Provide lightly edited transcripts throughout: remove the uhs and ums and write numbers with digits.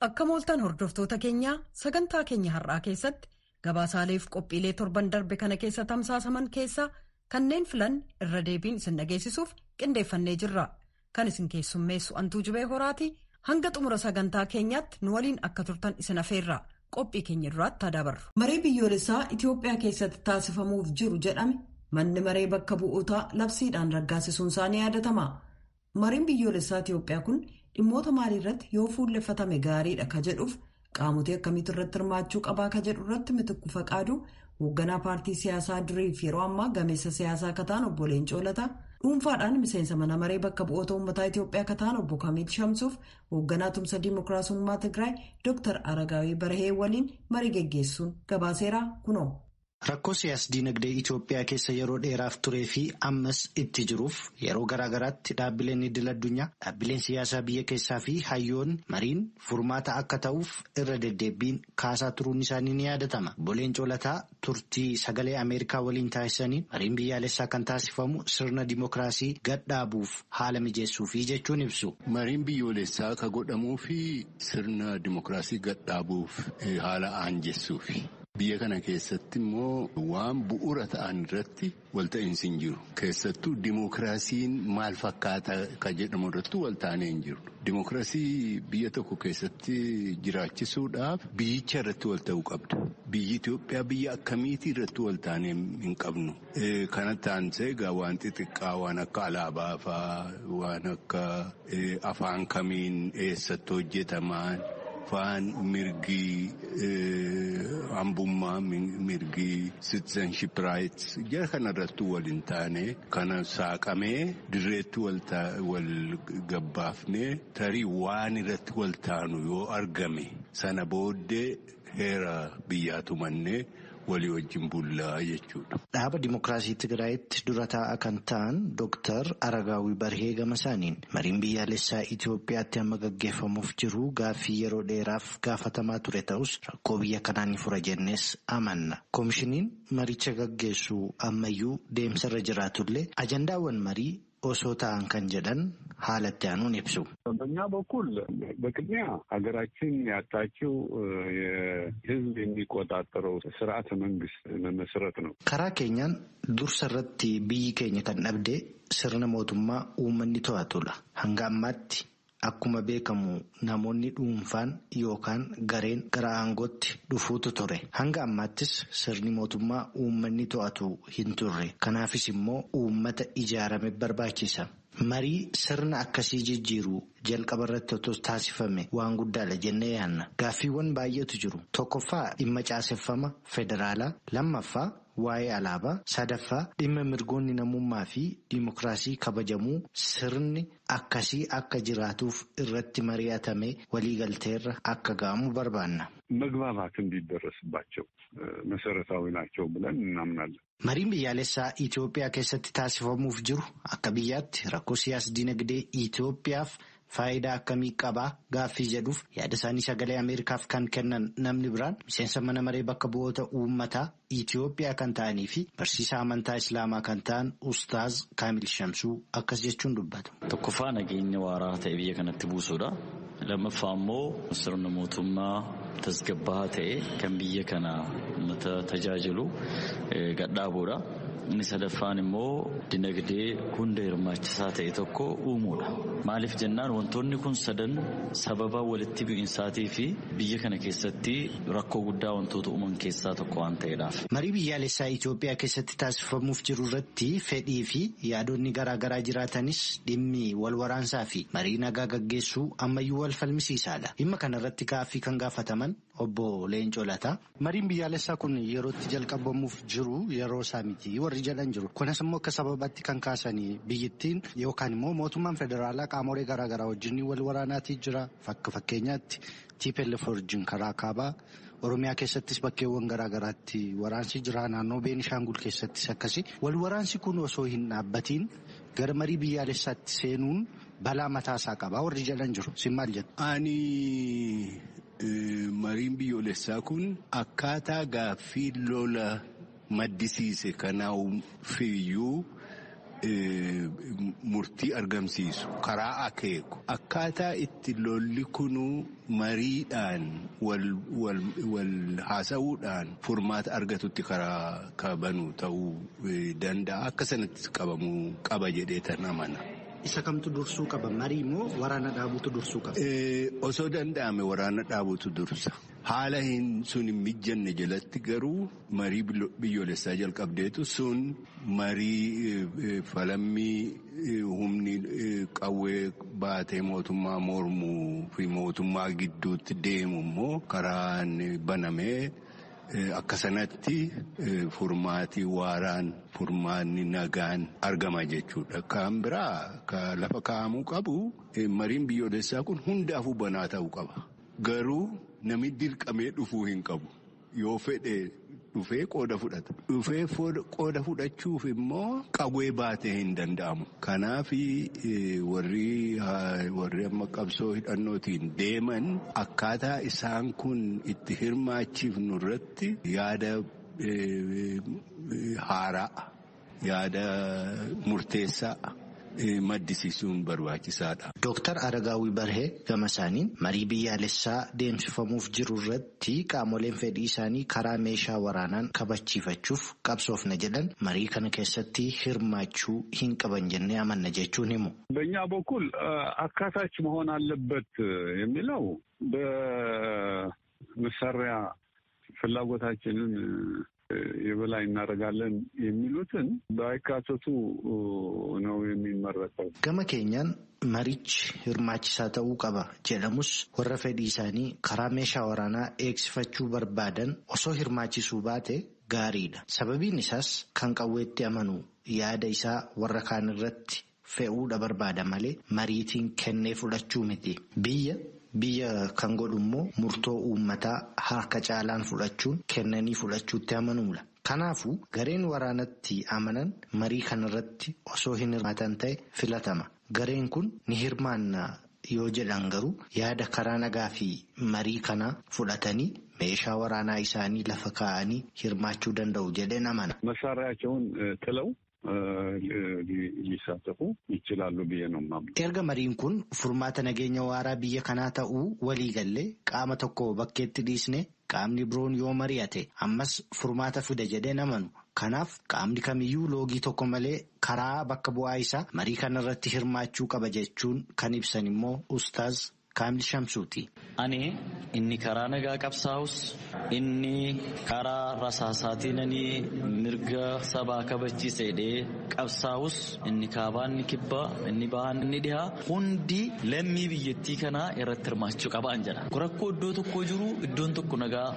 Akka mooltan hordoftoota keenyaa sagantaa keenya har'aa keessatti gabaasaaleef qophiilee torban darbe kana keessa tamsaasaman keessaa kanneen filan irra deebiin isin dhageessisuuf qindeeffannee jirra. Kan isin keessummeessu Antuu Jibee Horaati. Hanga xumura sagantaa keenyaatti nu waliin akka turtan isin afeerra. Qophii keenya duraatti dabarru. Maree biyyoolessaa Itoophiyaa keessatti taasifamuuf jiru jedhame manni maree bakka bu'ootaa labsiidhaan raggaasisuun isaanii yaadatama. Mareen biyyoolessaa Itoophiyaa kun dhimmoota maaliirratti yoo fuulleffatame gaariidha ka jedhuuf qaamotii akkamiitu irratti hirmaachuu qabaa ka jedhu irratti Mitikuu Faqaaduu hoogganaa paartii siyaasaa duriif yeroo ammaa gameessa siyaasaa akka ta'an obbo Leencoo Lataa dhuunfaadhaan miseensa mana maree bakka bu'oota uummataa Itoophiyaa akka ta'an obbo Kamiil Shamsuuf hoogganaa tumsa diimokiraasummaa Tigraay Dr. Aragaawii Barhee waliin marii geggeessuun gabaaseera kunoo. Rakkoo siyaas-dinagdee Itoophiyaa keessa yeroo dheeraaf turee fi ammas itti jiruuf yeroo garaagaraatti dhaabbileen idil-addunyaa dhaabbileen siyaasaa biyya keessaa fi hayyoonni mariin furmaata akka ta'uuf irra deddeebiin kaasaa turuun isaanii ni yaadatama. Obbo Leencoo Lataa turtii sagalee Ameerikaa waliin taasisaniin mariin biyyaalessaa kan taasifamu sirna dimookiraasii gadhaabuuf haala mijeessuufi jechuun ibsu. Mariin biyyoolessaa ka godhamuu fi sirna dimookiraasii gadhaabuuf haala aanjessuufi. Biyya kana keessatti immoo waan bu'uura ta'an irratti walta'iinsi hin jiru. Keessattuu dimookiraasiin maal fakkaata ka jedhamu irratti walta'anii hin jiru. Dimookiraasii biyya tokko keessatti jiraachisuudhaaf biyyicha irratti walta'uu qabda. Biyyi Itoophiyaa biyya akkamiitii irratti walta'anii hin qabnu. Kana taansee egaa waan xixiqqaa waan akka alaabaa fa'aa waan akka afaan kamiin eessatti hojjetaman. Faan mirgi hambummaa mirgi citizenship rights jara kana irratti waliin taane kana saaqamee dirreetti wal gabbaafnee tarii waan irratti wal taanu yoo argame sana booddee heera biyyaa tumannee walii wajjin bullaa jechuudha. Dhaaba Dimookiraasii Tigraayitti dura taa'aa kan ta'an Dr. Aragaawii Barhee Gamasaaniin mariin biyyaalessaa Itoophiyaatti amma gaggeeffamuuf jiru gaaffii yeroo dheeraaf gaafatamaa ture ta'us rakkoo biyya kanaa ni fura jennees amanna. Koomishiniin maricha gaggeessu ammayyuu deemsarra jiraatullee ajandaawwan marii osoo ta'an kan jedhan haalatti aanuun ibsu. በእኛ በኩል በቅድሚያ ሀገራችን ያጣችው የህዝብ የሚቆጣጠረው ስርዓተ መንግስት መመስረት ነው። karaa keenyaan dursa irratti biyyi keenya kan dhabde sirna mootummaa uummanni to'atudha. Hanga ammaatti akkuma beekamu namoonni dhuunfaan yookaan gareen gara aangootti dhufuutu ture. Hanga ammaattis sirni mootummaa uummanni to'atu hin turre. Kanaafis immoo uummata ijaarame barbaachisa. Marii sirna akkasii jijjiiruu jalqaba irratti otoo taasifame waan guddaadha jennee yaanna. Gaaffiiwwan baay'eetu jiru. Tokkoffaa dhimma caaseffama federaalaa, lammaffaa waa'ee alaabaa, sadaffaa dhimma mirgoonni namummaa fi diimokiraasii kabajamuu sirni akkasii akka jiraatuuf irratti mari'atamee waliigalteerra akka ga'amu barbaanna. መግባባት እንዲደረስባቸው መሰረታዊ ናቸው ብለን እናምናለን. Mariin biyyaalessaa Itoophiyaa keessatti taasifamuuf jiru akka biyyaatti rakkoo siyaas-dinagdee Itoophiyaaf faayidaa akkamii qabaa gaaffii jedhuuf yaada isaanii sagalee Ameerikaaf kan kennan namni biraan miseensa mana maree bakka bu'oota uummataa Itoophiyaa kan ta'anii fi barsiisaa amantaa Islaamaa kan ta'an Ustaaz Kaamil Shamsuu akkas jechuun dubbatu. Tokkoffaa nageenya waaraa ta'e biyya kanatti buusuudha. Lammaffaa immoo sirna mootummaa tasgabbaa'aa ta'e kan biyya kana uummata tajaajilu gadhaabuudha. Inni sadaffaan immoo dinagdee hunda hirmaachisaa ta'e tokko uumuudha. Maaliif jennaan wantoonni kun sadan sababa walitti bu'insaatii fi biyya kana keessatti rakkoo guddaa wantoota uuman keessaa tokko waan ta'eedhaaf. Marii biyyaalessaa Itoophiyaa keessatti taasifamuuf jiru irratti fedhii fi yaadonni garaagaraa jiraatanis dhimmi wal waraansaa fi marii nagaa gaggeessuu ammayyuu wal falmisiisaadha. Dhimma kana irratti gaaffii kan gaafataman obbo Leencoo Lataa. Mariin biyyaalessaa kun yerootti jalqabamuuf jiru yeroo isaa miti warri jedhan jiru. Kunis immoo akka sababaatti kan kaasanii biyyattiin yookaan immoo mootummaan federaalaa qaamolee garaagaraa wajjin wal waraanaatii jira. Fakkeenyaatti TPLF wajjin karaa kaabaa Oromiyaa keessattis bakkeewwan garaagaraatti waraansi jira. Naannoo Beenishaangul keessattis akkasii. Wal waraansi kun osoo hin dhaabbatiin gara marii biyyaalessaatti seenuun balaa mataasaa qaba warri jedhan jiru. Si maal jedhu? Ani mariin biyyoolessaa kun akkaataa gaaffii lola maddisiise kanaafiyyuu murtii argamsiisu karaa akeeku akkaataa itti lolli kunuu mariidhaan wal haasa'uudhaan furmaata argatutti karaa kabanu ta'uu danda'a. Akka sanatti qabamuu qaba jedhee tan amana. Isa kamtu dursuu qaba? Marii moo waraana dhaabuutu dursuu qaba? Osoo danda'ame waraana dhaabuutu dursa. Haala sun hin mijanne jalatti garuu marii biyyoolessaa jalqabdeetu sun marii falammii humni qawwee baatee mootummaa mormuu fi mootummaa gidduutti deemu immoo karaan banamee akka sanatti furmaatii waaraan furmaanni nagaan argama jechuudha. Kan biraa lafa kaa'amuu qabu mariin biyyoolessaa kun hundaafuu banaa ta'uu qaba. Garuu namni dirqamee dhufuu hin qabu. Yoo fedhe dhufee qooda fudhata. Dhufee qooda fudhachuuf immoo qawwee baatee hin danda'amu. Kanaaf warri amma qabsoo hidhannootiin deeman akkaataa isaan kun itti hirmaachiifnu irratti yaada haaraa, yaada murteessaa maddisiisuun barbaachisaadha. Dooktar Aragaawii Barhee gama isaaniin marii biyyaalessaa deemsifamuuf jiru irratti qaamoleen fedhii isaanii karaa meeshaa waraanaan kabachiifachuuf qabsoofna jedhan marii kana keessatti hirmaachuu hin qaban jennee amanna jechuun himu. በእኛ በኩል አካታች መሆን አለበት የሚለው በመሳሪያ ፍላጎታችንን የበላይ እናደርጋለን የሚሉትን ባይካተቱ ነው የሚመረጠው። ገመ ኬኛን መሪች hirmaachisaa ta'uu qaba jedhamus warra fedhii isaanii karaa meeshaa waraanaa eegsifachuu barbaadan osoo hirmaachisuu baate gaariidha. Sababiin isaas kan qawweetti amanu yaada isaa warra kaan irratti fe'uudha barbaada malee mariitiin kennee fudhachuu miti. Biyya kan godhu immoo murtoo uummataa harka caalaan fudhachuun kennanii fudhachuutti amanuudha. Kanaafuu gareen waraanatti amanan marii kanarratti osoo hin hirmaatan ta'e filatama. Gareen kun ni hirmaanna yoo jedhan garuu yaada karaa nagaa fi marii kanaa fudhatanii meeshaa waraanaa isaanii lafa kaa'anii hirmaachuu danda'u jedheen amana. መሳሪያቸውን ጥለው ሊሳተፉ ይችላሉ ብዬ ነው የማምነው. Erga mariin kun furmaata nageenya waaraa biyya kanaa ta'uu walii gallee qaama tokko bakkeetti dhiisne qaamni biroon yoo mari'ate ammas furmaata fida jedheen amanu. Kanaaf qaamni kamiyyuu loogii tokko malee karaa bakka bu'aa isaa marii kanarratti hirmaachuu qaba jechuun kan ibsan immoo Ustaaz Kaamil Shamsuuti. Ani inni karaa nagaa qabsaa'us inni karaa rasaasaatiin mirga sabaa kabachiisedhee qabsaa'us inni kaabaan inni kibbaa inni bahaan inni dhihaa hundi lammii biyyattii kanaa irratti hirmaachuu qabaan jedha. Rakkoo iddoo tokko jiru iddoon tokko nagaa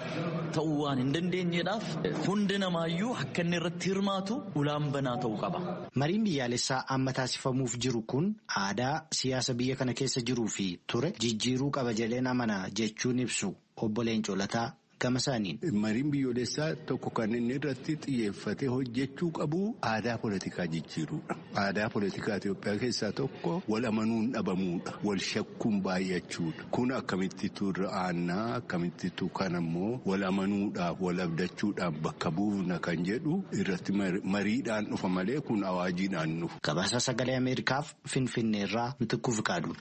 ta'uu waan hin dandeenyeedhaaf hundi namaayyuu akka inni irratti hirmaatu ulaan banaa ta'uu qaba. Mariin biyyaalessaa amma taasifamuuf jiru kun aadaa siyaasa biyya kana keessa jiruu fi ture jijjiiruu qaba jedheen amana jechuun ibsu obbo Leencoo Lataa gama isaaniin. Mariin biyyoolessaa tokko kan inni irratti xiyyeeffatee hojjechuu qabu aadaa politikaa jijjiiruudha. Aadaa politikaa Itoophiyaa keessaa tokko wal amanuun dhabamuudha. Wal shakkuun baay'achuudha. Kun akkamittitu irra aannaa akkamittitu kan ammoo wal amanuudhaaf wal abdachuudhaaf bakka buufna kan jedhu irratti mariidhaan dhufa malee kun awaajiidhaan dhufu. Gabaasa sagalee Ameerikaaf Finfinneerraa Mitikuu Fiqaaduu.